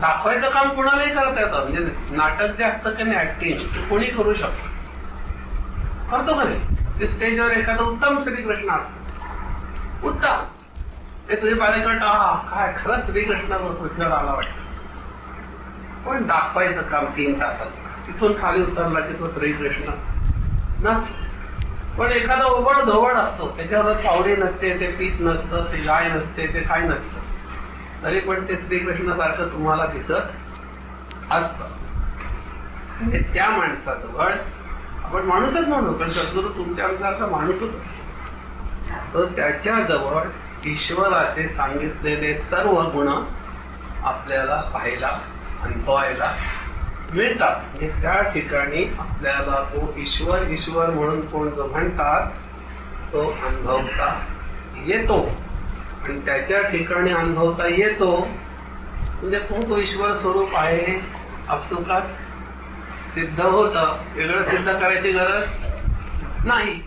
दाखवायचं काम कुणालाही करता येतं. म्हणजे नाटक जे असतं की नाही, ऍक्टिंग, ते कोणी करू शकतो. करतो का नाही? ते स्टेजवर एखादं उत्तम श्रीकृष्ण असतं, उत्तम, ते तुझे बालेकट, काय खरंच श्रीकृष्ण पृथ्वीवर आला वाटतं. पण दाखवायचं काम 3 तासात, तिथून खाली उतरला की तो श्रीकृष्ण ना. पण एखादा ओबड धोबड असतो, त्याच्यावर पावरी नसते, ते पीस नसतं, ते गाय नसते, ते काय नसतं, तरी पण ते श्रीकृष्णासारखं तुम्हाला दिसत असतं. म्हणजे त्या माणसाजवळ, आपण माणूसच म्हणू, पण सद्गुरू तुमच्यासारखा माणूसच असतो, तर त्याच्याजवळ ईश्वराचे सांगितलेले सर्व गुण आपल्याला पाहायला, अनुभवायला मिळतात. म्हणजे त्या ठिकाणी आपल्याला तो ईश्वर, ईश्वर म्हणून कोण जो म्हणतात तो अनुभवता येतो. आणि त्याच्या ठिकाणी अनुभवता येतो म्हणजे तो ईश्वर स्वरूप आहे, आपसुकात सिद्ध होतं. वेगळं सिद्ध करायची गरज नाही.